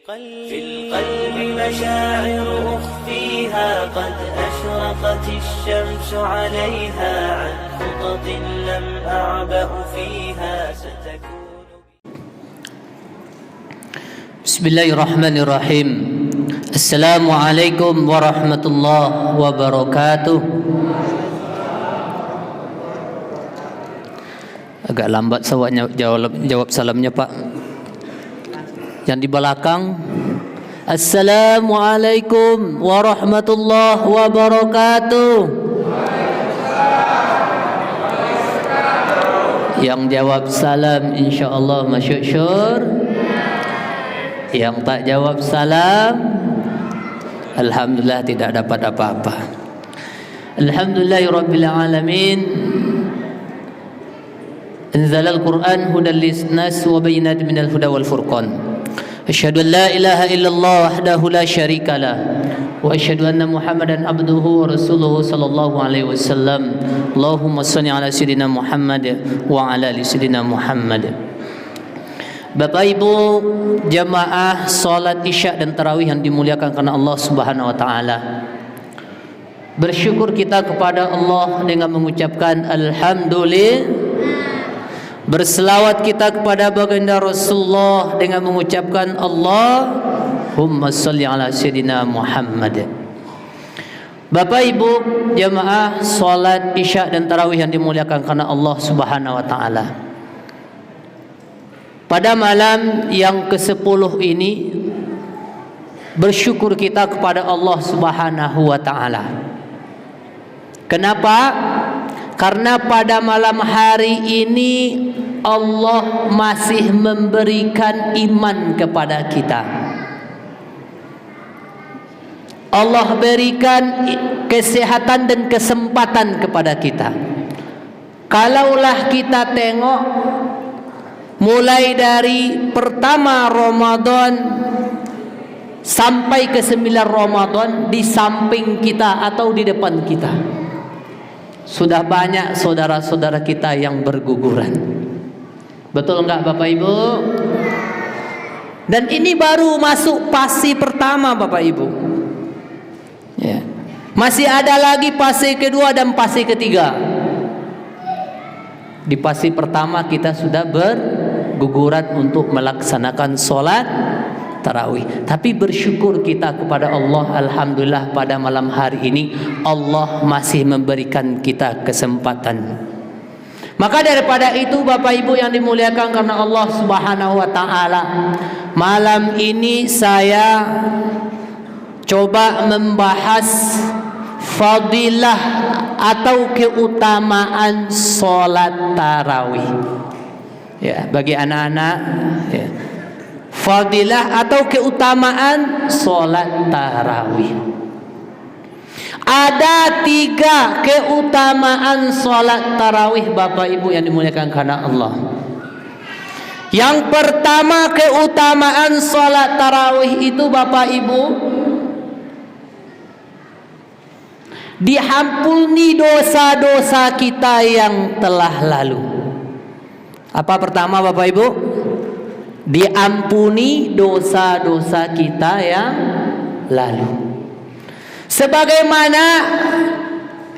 في القلب مشاعر أخفيها قد أشرقت الشمس عليها عن خطط لم أعبأ فيها ستكون. بسم الله الرحمن الرحيم. السلام عليكم ورحمة الله وبركاته. Agak lambat sawatnya jawab salamnya Pak. Yang di belakang, Assalamualaikum warahmatullahi wabarakatuh. Yang jawab salam insyaallah masyukur. Yang tak jawab salam, alhamdulillah tidak dapat apa-apa. Alhamdulillahirabbil alamin. Anzalal Qur'an hudan linnas wa bayyinatin minal huda wal furqan. Asyhadu an la ilaha illallah wahdahu la syarika lah wa asyhadu anna Muhammadan abduhu wa rasuluhu sallallahu alaihi wasallam. Allahumma shalli ala sayidina Muhammad wa ala ali sayidina Muhammad. Bapak Ibu jamaah salat Isya dan tarawih yang dimuliakan karena Allah Subhanahu wa taala. Bersyukur kita kepada Allah dengan mengucapkan alhamdulillah. Berselawat kita kepada baginda Rasulullah dengan mengucapkan Allahumma shalli ala sayidina Muhammad. Bapak Ibu jamaah salat Isya dan tarawih yang dimuliakan karena Allah Subhanahu wa taala. Pada malam yang ke-10 ini bersyukur kita kepada Allah Subhanahu wa taala. Kenapa? Karena pada malam hari ini Allah masih memberikan iman kepada kita. Allah berikan kesehatan dan kesempatan kepada kita. Kalaulah kita tengok mulai dari pertama Ramadan sampai ke 9 Ramadan, di samping kita atau di depan kita sudah banyak saudara-saudara kita yang berguguran. Betul enggak Bapak Ibu? Dan ini baru masuk fase pertama Bapak Ibu ya. Masih ada lagi fase kedua dan fase ketiga. Di fase pertama kita sudah berguguran untuk melaksanakan sholat tarawih. Tapi bersyukur kita kepada Allah, alhamdulillah pada malam hari ini Allah masih memberikan kita kesempatan. Maka daripada itu Bapak Ibu yang dimuliakan karena Allah Subhanahu wa taala, malam ini saya coba membahas fadilah atau keutamaan sholat tarawih. Ya, bagi anak-anak ya. Fadilah atau keutamaan sholat tarawih. Ada 3 keutamaan sholat tarawih Bapak Ibu yang dimuliakan karena Allah. Yang pertama keutamaan sholat tarawih itu Bapak Ibu, diampuni dosa-dosa kita yang telah lalu. Apa pertama Bapak Ibu? Diampuni dosa-dosa kita yang lalu. Sebagaimana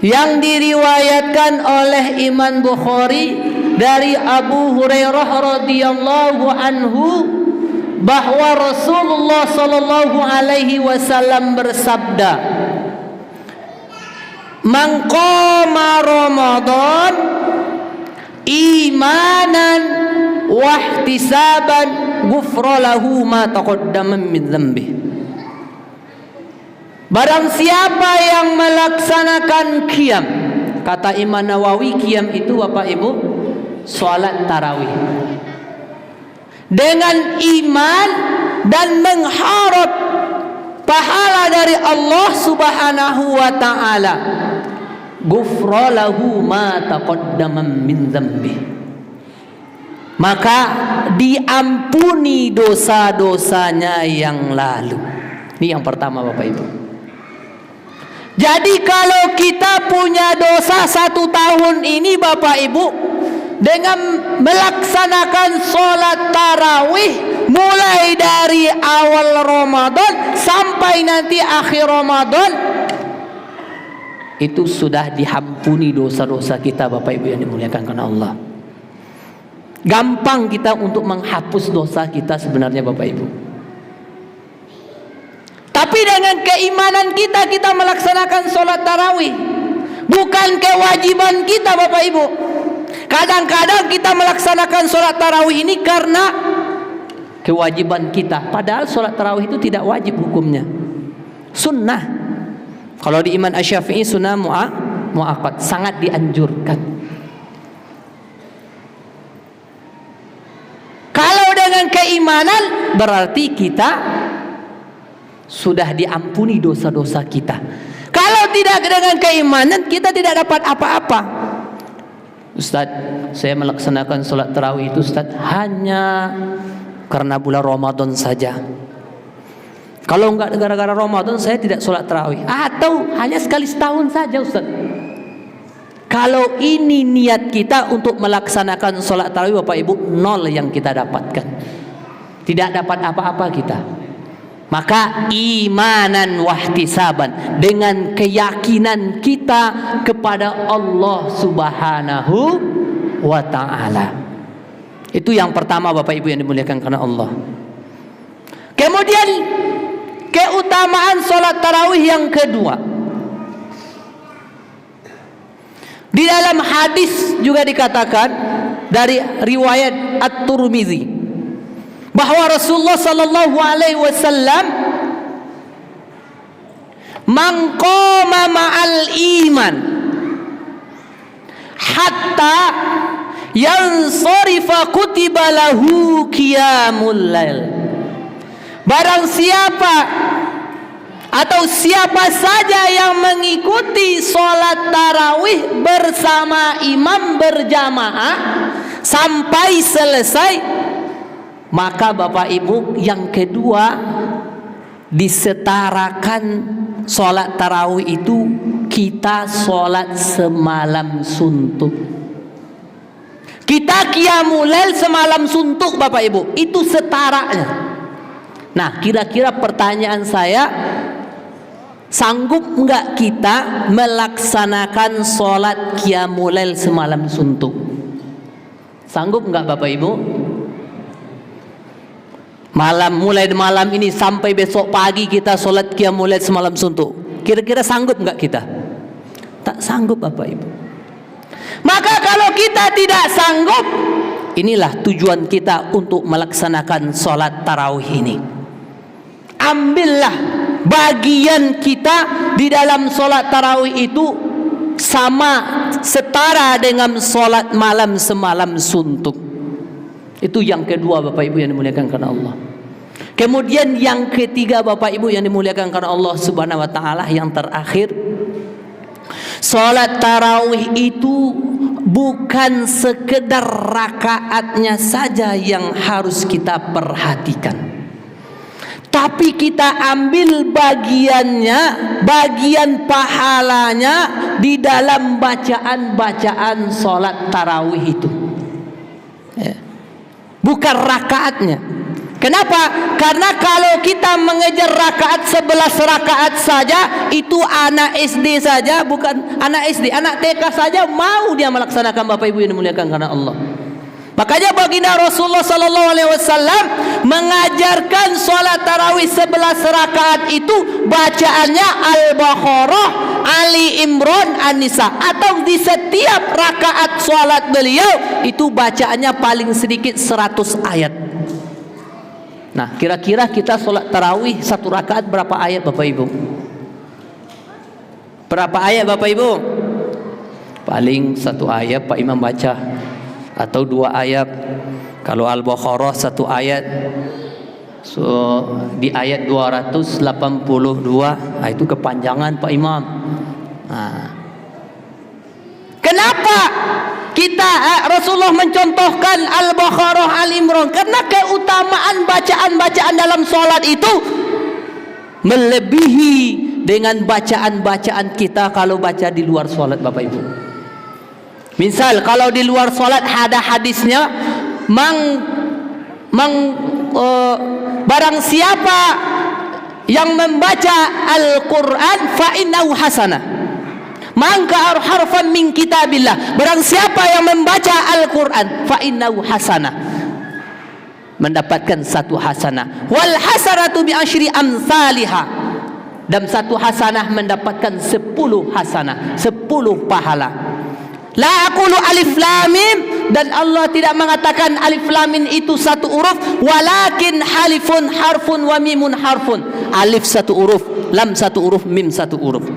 yang diriwayatkan oleh Imam Bukhari dari Abu Hurairah radhiyallahu anhu bahwa Rasulullah sallallahu alaihi wasallam bersabda, "Man qama Ramadan imanan wahtisaban ghufra lahu ma taqaddama min dzambi." Barang siapa yang melaksanakan qiyam, kata Imam Nawawi, qiyam itu Bapak Ibu salat tarawih, dengan iman dan mengharap pahala dari Allah Subhanahu wa taala, ghufra lahu ma taqaddama min dzambi, maka diampuni dosa-dosanya yang lalu. Ini yang pertama Bapak Ibu. Jadi kalau kita punya dosa 1 tahun ini Bapak Ibu, dengan melaksanakan sholat tarawih, mulai dari awal Ramadan sampai nanti akhir Ramadan, itu sudah diampuni dosa-dosa kita, Bapak Ibu yang dimuliakan karena Allah. Gampang kita untuk menghapus dosa kita sebenarnya, Bapak Ibu. Tapi dengan keimanan kita, kita melaksanakan sholat tarawih. Bukan kewajiban kita, Bapak Ibu. Kadang-kadang kita melaksanakan sholat tarawih ini karena kewajiban kita. Padahal sholat tarawih itu tidak wajib hukumnya, sunnah. Kalau di Imam Asy-Syafi'i sunnah mu'akkad, sangat dianjurkan. Kalau dengan keimanan berarti kita sudah diampuni dosa-dosa kita. Kalau tidak dengan keimanan, kita tidak dapat apa-apa. Ustaz, saya melaksanakan sholat tarawih itu, Ustaz, hanya karena bulan Ramadan saja. Kalau enggak gara-gara Ramadan saya tidak sholat tarawih. Atau hanya sekali setahun saja, Ustaz. Kalau ini niat kita untuk melaksanakan sholat tarawih, Bapak Ibu, nol yang kita dapatkan. Tidak dapat apa-apa kita. Maka imanan wahtisaban, dengan keyakinan kita kepada Allah Subhanahu wa ta'ala. Itu yang pertama, Bapak Ibu yang dimuliakan karena Allah. Kemudian keutamaan sholat tarawih yang kedua, di dalam hadis juga dikatakan dari riwayat At-Tirmidzi bahwa Rasulullah sallallahu alaihi wasallam, man qama ma'al iman hatta yansarifa kutiba lahu qiyamul lail. Barang siapa atau siapa saja yang mengikuti sholat tarawih bersama imam berjamaah sampai selesai, maka Bapak Ibu, yang kedua disetarakan sholat tarawih itu kita sholat semalam suntuk. Kita qiyamul lail semalam suntuk, Bapak Ibu, itu setaranya. Nah, kira-kira pertanyaan saya, sanggup enggak kita melaksanakan sholat qiyamul lail semalam suntuk? Sanggup enggak, Bapak Ibu? Mulai malam ini sampai besok pagi kita sholat qiyamul lail semalam suntuk. Kira-kira sanggup enggak kita? Tak sanggup, Bapak Ibu. Maka kalau kita tidak sanggup, inilah tujuan kita untuk melaksanakan sholat tarawih ini. Ambillah bagian kita di dalam sholat tarawih itu sama, setara dengan sholat malam semalam suntuk. Itu yang kedua, Bapak Ibu yang dimuliakan karena Allah. Kemudian yang ketiga, Bapak Ibu yang dimuliakan karena Allah Subhanahu wa ta'ala, yang terakhir, sholat tarawih itu bukan sekedar rakaatnya saja yang harus kita perhatikan, tapi kita ambil bagiannya, bagian pahalanya di dalam bacaan-bacaan sholat tarawih itu, bukan rakaatnya. Kenapa? Karena kalau kita mengejar rakaat 11 rakaat saja, itu anak SD saja, bukan anak SD, anak TK saja mau dia melaksanakan, Bapak Ibu yang dimuliakan karena Allah. Makanya baginda Rasulullah sallallahu alaihi wasallam mengajarkan sholat tarawih 11 rakaat itu bacaannya Al-Baqarah, Ali Imran, An-Nisa, atau di setiap rakaat sholat beliau itu bacaannya paling sedikit 100 ayat. Nah, kira-kira kita sholat tarawih satu rakaat berapa ayat, Bapak Ibu? Berapa ayat, Bapak Ibu? Paling satu ayat Pak Imam baca, atau 2 ayat. Kalau Al-Baqarah 1 ayat, so di ayat 282, itu kepanjangan Pak Imam. Nah, kenapa kita Rasulullah mencontohkan Al-Baqarah, Al-Imran? Karena keutamaan bacaan-bacaan dalam sholat itu melebihi dengan bacaan-bacaan kita kalau baca di luar sholat, Bapak Ibu. Misal kalau di luar sholat ada hadisnya, man barang siapa yang membaca Al-Quran fa innahu hasanah. Maka harfan min kitabillah. Barang siapa yang membaca Al-Quran fa innahu hasanah, mendapatkan satu hasanah. Wal hasanatu bi asyri amsalihha. Dan satu hasanah mendapatkan 10 hasanah, 10 pahala. La aqulu alif lam mim, dan Allah tidak mengatakan alif lam mim itu satu huruf, walakin halifun harfun wa mimun harfun. Alif satu huruf, lam satu huruf, mim satu huruf.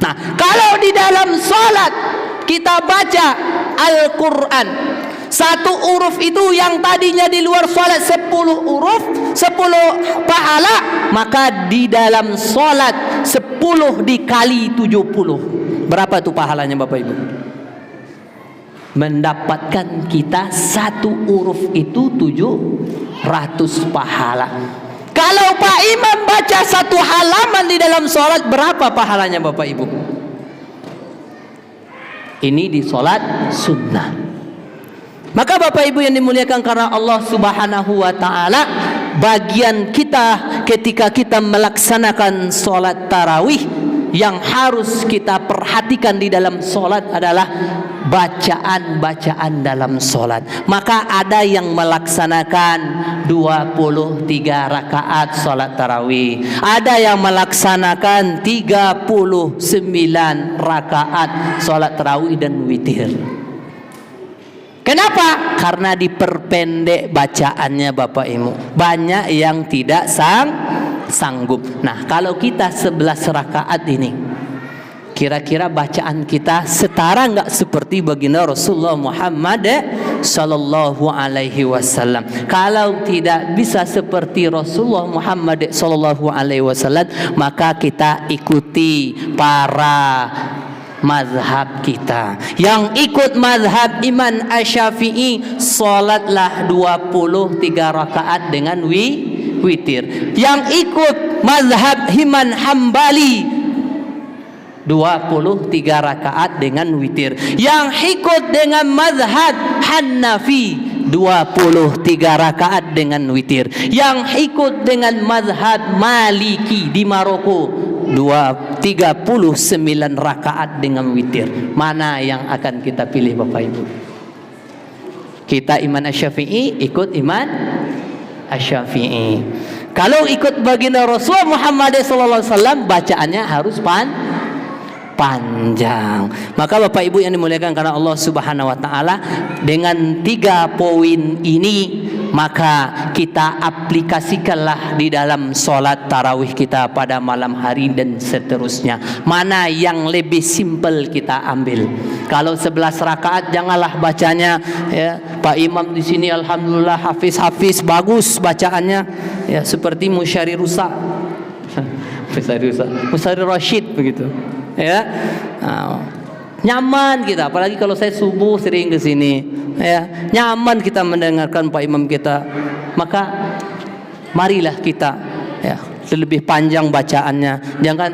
Nah, kalau di dalam salat kita baca Al-Quran, satu huruf itu yang tadinya di luar salat 10 huruf, 10 pahala, maka di dalam salat 10 dikali 70. Berapa tuh pahalanya Bapak Ibu? Mendapatkan kita satu huruf itu 700 pahala. Kalau Pak Imam baca satu halaman di dalam sholat, berapa pahalanya Bapak Ibu? Ini di sholat sunnah. Maka Bapak Ibu yang dimuliakan karena Allah Subhanahu wa ta'ala, bagian kita ketika kita melaksanakan sholat tarawih, yang harus kita perhatikan di dalam sholat adalah bacaan-bacaan dalam sholat. Maka ada yang melaksanakan 23 rakaat sholat tarawih, ada yang melaksanakan 39 rakaat sholat tarawih dan witir. Kenapa? Karena diperpendek bacaannya Bapak Ibu. Banyak yang tidak sanggup. Nah, kalau kita 11 rakaat ini, kira-kira bacaan kita setara enggak seperti baginda Rasulullah Muhammad sallallahu alaihi wasallam? Kalau tidak bisa seperti Rasulullah Muhammad sallallahu alaihi wasallam, maka kita ikuti para mazhab kita. Yang ikut mazhab Imam Asy-Syafi'i, salatlah 23 rakaat dengan witir. Yang ikut mazhab Imam Hambali, 23 rakaat dengan witir. Yang ikut dengan mazhab Hanafi, 23 rakaat dengan witir. Yang ikut dengan mazhab Maliki di Maroko, 39 rakaat dengan witir. Mana yang akan kita pilih Bapak Ibu? Kita Imam Asy-Syafi'i, ikut Imam Asy-Syafi'i. Kalau ikut baginda Rasulullah Muhammad SAW, bacaannya harus panjang. Maka Bapak Ibu yang dimuliakan karena Allah Subhanahu wa taala, dengan 3 poin ini maka kita aplikasikanlah di dalam sholat tarawih kita pada malam hari dan seterusnya. Mana yang lebih simpel kita ambil. Kalau 11 rakaat janganlah bacanya ya, Pak Imam di sini alhamdulillah hafiz bagus bacaannya ya, seperti Musyari Rusa, Musyari Rashid begitu. Ya, nyaman kita, apalagi kalau saya subuh sering ke sini, ya, nyaman kita mendengarkan Pak Imam kita. Maka marilah kita ya, lebih panjang bacaannya. Jangan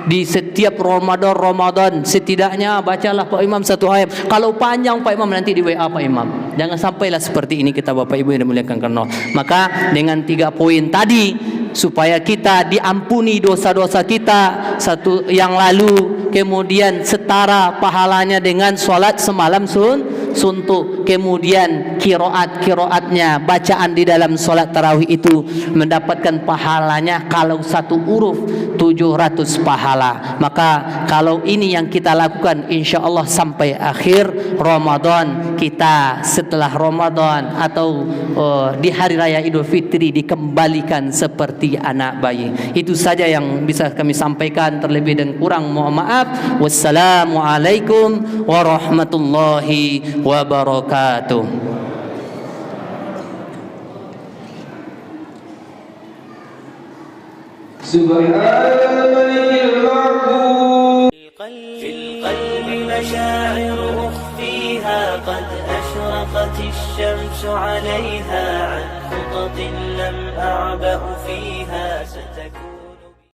di setiap Ramadan setidaknya bacalah Pak Imam 1 ayat. Kalau panjang Pak Imam nanti di WA Pak Imam. Jangan sampailah seperti ini kita Bapak Ibu yang dimuliakan karena. Maka dengan 3 poin tadi, supaya kita diampuni dosa-dosa kita satu yang lalu, kemudian setara pahalanya dengan sholat semalam suntuk, kemudian kiroatnya bacaan di dalam sholat tarawih itu mendapatkan pahalanya kalau satu huruf 700 pahala. Maka kalau ini yang kita lakukan, insya Allah sampai akhir Ramadan kita, setelah Ramadan atau di hari raya Idul Fitri dikembalikan seperti anak bayi. Itu saja yang bisa kami sampaikan, terlebih dan kurang mohon maaf. Wassalamualaikum warahmatullahi wabarakatuh. في القلب مشاعر أخفيها قد أشرقت الشمس عليها عن خطط لم أعبأ فيها